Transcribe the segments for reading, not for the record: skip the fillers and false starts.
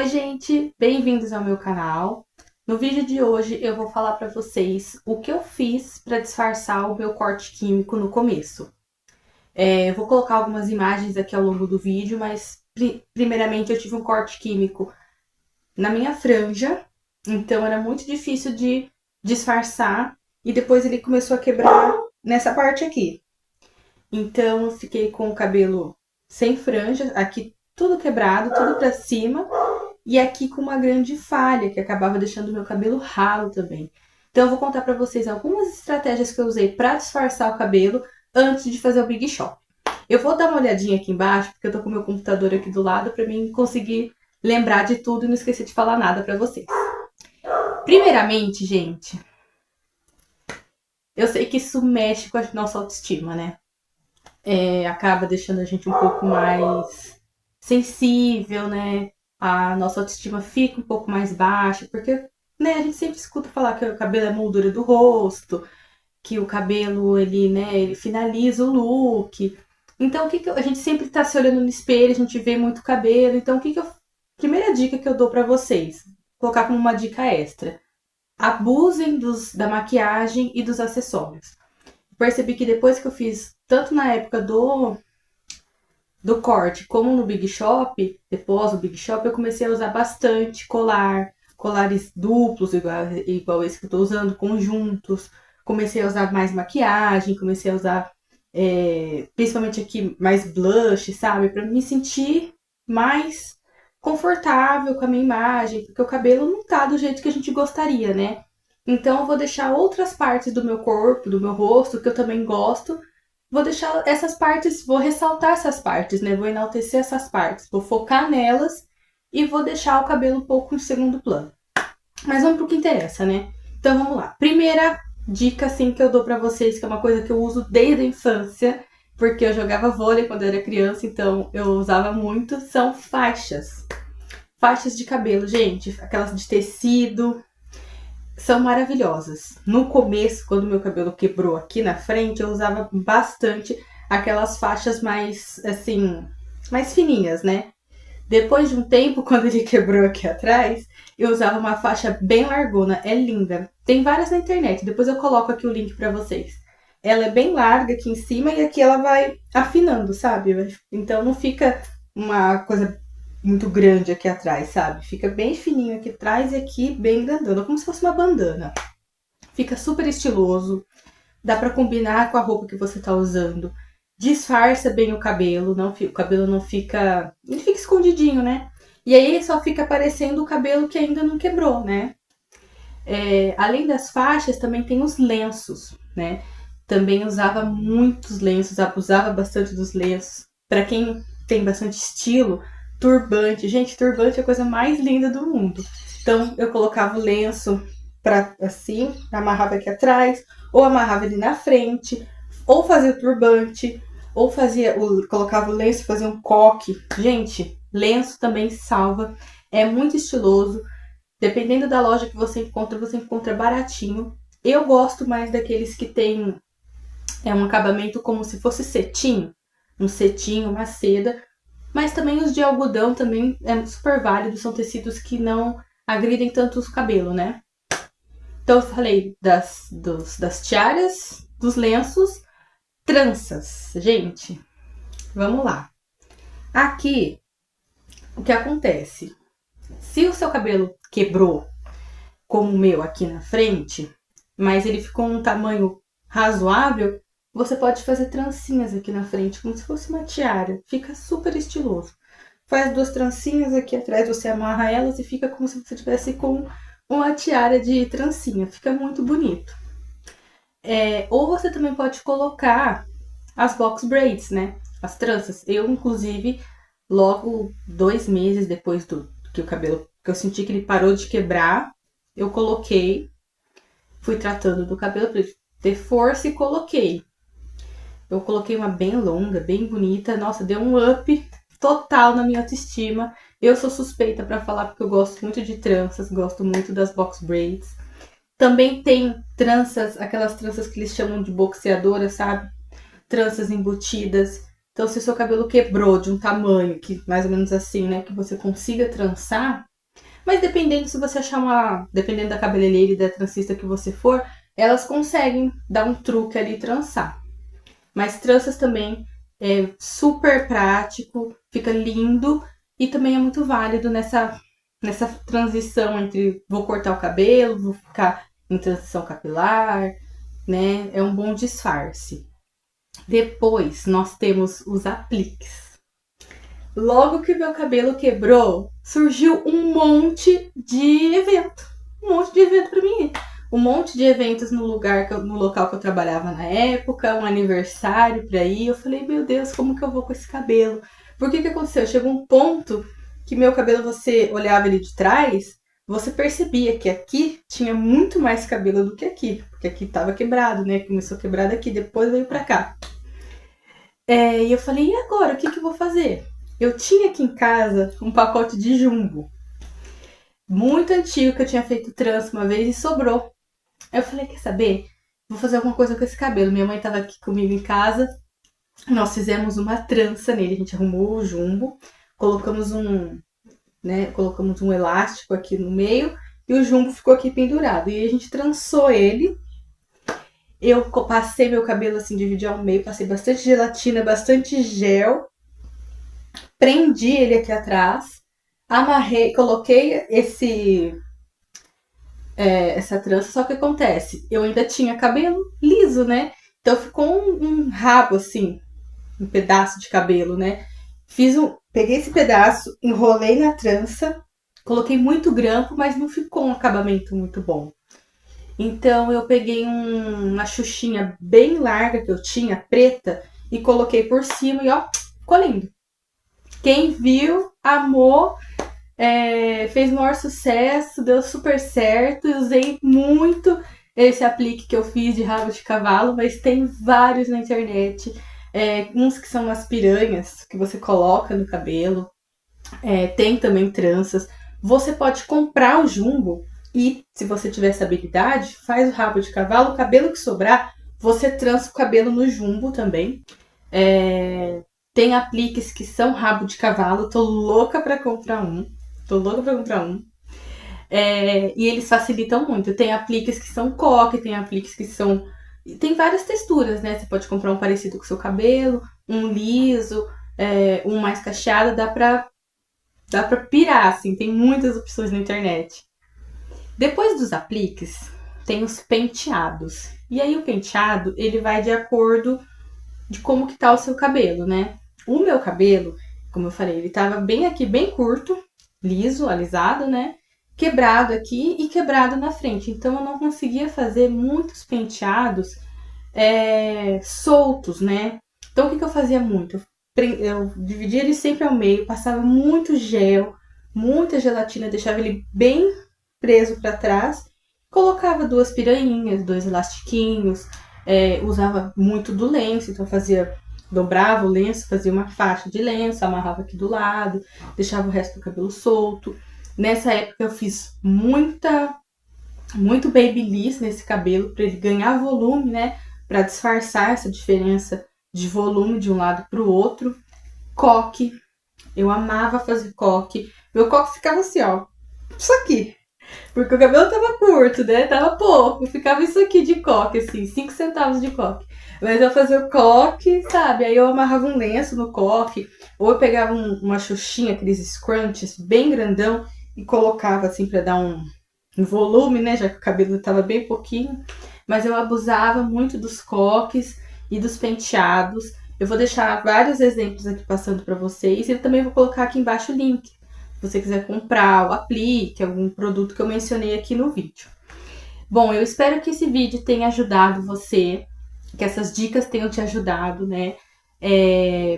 Oi, gente! Bem-vindos ao meu canal. No vídeo de hoje eu vou falar para vocês o que eu fiz para disfarçar o meu corte químico no começo. Eu vou colocar algumas imagens aqui ao longo do vídeo, mas primeiramente eu tive um corte químico na minha franja, então era muito difícil de disfarçar e depois ele começou a quebrar nessa parte aqui. Então eu fiquei com o cabelo sem franja, aqui tudo quebrado, tudo para cima. E aqui com uma grande falha, que acabava deixando o meu cabelo ralo também. Então eu vou contar pra vocês algumas estratégias que eu usei pra disfarçar o cabelo antes de fazer o Big Shop. Eu vou dar uma olhadinha aqui embaixo, porque eu tô com o meu computador aqui do lado pra mim conseguir lembrar de tudo e não esquecer de falar nada pra vocês. Primeiramente, gente, eu sei que isso mexe com a nossa autoestima, né? Acaba deixando a gente um pouco mais sensível, né? A nossa autoestima fica um pouco mais baixa, porque, né, a gente sempre escuta falar que o cabelo é a moldura do rosto, que o cabelo, ele finaliza o look. Então, a gente sempre tá se olhando no espelho, a gente vê muito cabelo. Então, primeira dica que eu dou pra vocês, vou colocar como uma dica extra. Abusem da maquiagem e dos acessórios. Percebi que depois que eu fiz, tanto na época do corte como no Big Shop, depois do Big Shop, eu comecei a usar bastante colares duplos, igual esse que eu tô usando, conjuntos. Comecei a usar mais maquiagem, comecei a usar, principalmente aqui, mais blush, sabe? Pra me sentir mais confortável com a minha imagem, porque o cabelo não tá do jeito que a gente gostaria, né? Então eu vou deixar outras partes do meu corpo, do meu rosto, que eu também gosto, vou deixar essas partes, vou ressaltar essas partes, né? Vou enaltecer essas partes, vou focar nelas e vou deixar o cabelo um pouco em segundo plano. Mas vamos pro que interessa, né? Então vamos lá. Primeira dica, assim, que eu dou pra vocês, que é uma coisa que eu uso desde a infância, porque eu jogava vôlei quando eu era criança, então eu usava muito, são faixas. Faixas de cabelo, gente, aquelas de tecido, são maravilhosas. No começo, quando meu cabelo quebrou aqui na frente, eu usava bastante aquelas faixas mais, assim, mais fininhas, né? Depois de um tempo, quando ele quebrou aqui atrás, eu usava uma faixa bem largona. É linda. Tem várias na internet. Depois eu coloco aqui o link pra vocês. Ela é bem larga aqui em cima e aqui ela vai afinando, sabe? Então não fica uma coisa muito grande aqui atrás, sabe? Fica bem fininho aqui atrás e aqui bem grandona, como se fosse uma bandana. Fica super estiloso, dá pra combinar com a roupa que você tá usando. Disfarça bem o cabelo, o cabelo não fica... Ele fica escondidinho, né? E aí só fica aparecendo o cabelo que ainda não quebrou, né? Além das faixas, também tem os lenços, né? Também usava muitos lenços, abusava bastante dos lenços. Pra quem tem bastante estilo, turbante. Gente, turbante é a coisa mais linda do mundo. Então, eu colocava o lenço pra assim, amarrava aqui atrás, ou amarrava ele na frente, ou fazia o turbante, ou colocava o lenço e fazia um coque. Gente, lenço também salva, é muito estiloso. Dependendo da loja que você encontra baratinho. Eu gosto mais daqueles que tem um acabamento como se fosse cetim, um cetim, uma seda. Mas também os de algodão também é super válido, são tecidos que não agridem tanto os cabelos, né? Então eu falei das tiaras, dos lenços, tranças. Gente, vamos lá. Aqui, o que acontece? Se o seu cabelo quebrou, como o meu aqui na frente, mas ele ficou um tamanho razoável, você pode fazer trancinhas aqui na frente, como se fosse uma tiara. Fica super estiloso. Faz 2 trancinhas aqui atrás, você amarra elas e fica como se você tivesse com uma tiara de trancinha. Fica muito bonito. Ou você também pode colocar as box braids, né? As tranças. Eu, inclusive, logo 2 meses depois que o cabelo, que eu senti que ele parou de quebrar, eu coloquei, fui tratando do cabelo para ele ter força e coloquei. Eu coloquei uma bem longa, bem bonita. Nossa, deu um up total na minha autoestima. Eu sou suspeita pra falar porque eu gosto muito de tranças, gosto muito das box braids. Também tem tranças, aquelas tranças que eles chamam de boxeadora, sabe? Tranças embutidas. Então, se o seu cabelo quebrou de um tamanho que mais ou menos assim, né, que você consiga trançar, Mas dependendo se você achar dependendo da cabeleireira e da transista que você for, elas conseguem dar um truque ali e trançar. Mas tranças também é super prático, fica lindo e também é muito válido nessa transição entre vou cortar o cabelo, vou ficar em transição capilar, né? É um bom disfarce. Depois nós temos os apliques. Logo que meu cabelo quebrou, surgiu um monte de evento. Um monte de evento pra mim. Um monte de eventos no local que eu trabalhava na época, um aniversário pra ir. Eu falei, meu Deus, como que eu vou com esse cabelo? Por que aconteceu? Chegou um ponto que meu cabelo, você olhava ele de trás, você percebia que aqui tinha muito mais cabelo do que aqui. Porque aqui tava quebrado, né? Começou quebrado aqui, depois veio pra cá. E eu falei, e agora? O que eu vou fazer? Eu tinha aqui em casa um pacote de jumbo. Muito antigo, que eu tinha feito trança uma vez e sobrou. Aí eu falei, quer saber? Vou fazer alguma coisa com esse cabelo. Minha mãe tava aqui comigo em casa. Nós fizemos uma trança nele. A gente arrumou o jumbo. Colocamos um elástico aqui no meio. E o jumbo ficou aqui pendurado. E a gente trançou ele. Eu passei meu cabelo assim, dividi ao meio. Passei bastante gelatina, bastante gel. Prendi ele aqui atrás. Amarrei, coloquei essa trança, só que acontece, eu ainda tinha cabelo liso, né? Então ficou um rabo assim, um pedaço de cabelo, né? Peguei esse pedaço, enrolei na trança, coloquei muito grampo, mas não ficou um acabamento muito bom. Então eu peguei uma xuxinha bem larga que eu tinha, preta, e coloquei por cima e ó, ficou lindo. Quem viu, amou. Fez maior sucesso, deu super certo. Eu usei muito esse aplique que eu fiz de rabo de cavalo, mas tem vários na internet. Uns que são as piranhas que você coloca no cabelo. Tem também tranças. Você pode comprar o jumbo e, se você tiver essa habilidade, faz o rabo de cavalo. O cabelo que sobrar, você trança o cabelo no jumbo também. Tem apliques que são rabo de cavalo. Tô louca pra comprar um. E eles facilitam muito. Tem apliques que são coque, tem apliques que são... Tem várias texturas, né? Você pode comprar um parecido com o seu cabelo, um liso, um mais cacheado. Dá pra pirar, assim. Tem muitas opções na internet. Depois dos apliques, tem os penteados. E aí o penteado, ele vai de acordo de como que tá o seu cabelo, né? O meu cabelo, como eu falei, ele tava bem aqui, bem curto, liso, alisado, né? Quebrado aqui e quebrado na frente. Então eu não conseguia fazer muitos penteados soltos, né? Então o que eu fazia muito? Eu dividia ele sempre ao meio, passava muito gel, muita gelatina, deixava ele bem preso para trás, colocava 2 piranhas, 2 elastiquinhos, usava muito do lenço, então dobrava o lenço, fazia uma faixa de lenço, amarrava aqui do lado, deixava o resto do cabelo solto. Nessa época eu fiz muito babyliss nesse cabelo para ele ganhar volume, né? Para disfarçar essa diferença de volume de um lado para o outro. Coque, eu amava fazer coque. Meu coque ficava assim, ó, isso aqui. Porque o cabelo tava curto, né? Tava pouco. Ficava isso aqui de coque, assim, 5 centavos de coque. Mas eu fazia o coque, sabe? Aí eu amarrava um lenço no coque. Ou eu pegava uma xuxinha, aqueles scrunchies bem grandão, e colocava assim pra dar um volume, né? Já que o cabelo tava bem pouquinho. Mas eu abusava muito dos coques e dos penteados. Eu vou deixar vários exemplos aqui passando pra vocês. E eu também vou colocar aqui embaixo o link. Se você quiser comprar o aplique, algum produto que eu mencionei aqui no vídeo. Bom, eu espero que esse vídeo tenha ajudado você, que essas dicas tenham te ajudado, né?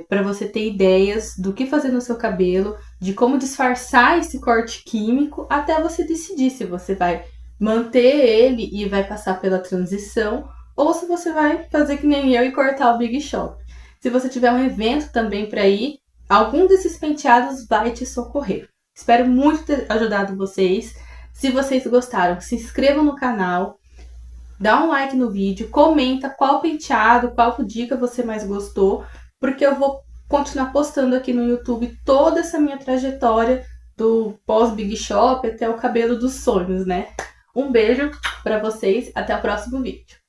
Para você ter ideias do que fazer no seu cabelo, de como disfarçar esse corte químico, até você decidir se você vai manter ele e vai passar pela transição, ou se você vai fazer que nem eu e cortar o Big Shop. Se você tiver um evento também para ir, algum desses penteados vai te socorrer. Espero muito ter ajudado vocês. Se vocês gostaram, se inscrevam no canal, dá um like no vídeo, comenta qual penteado, qual dica você mais gostou, porque eu vou continuar postando aqui no YouTube toda essa minha trajetória do pós-Big Shop até o cabelo dos sonhos, né? Um beijo pra vocês, até o próximo vídeo.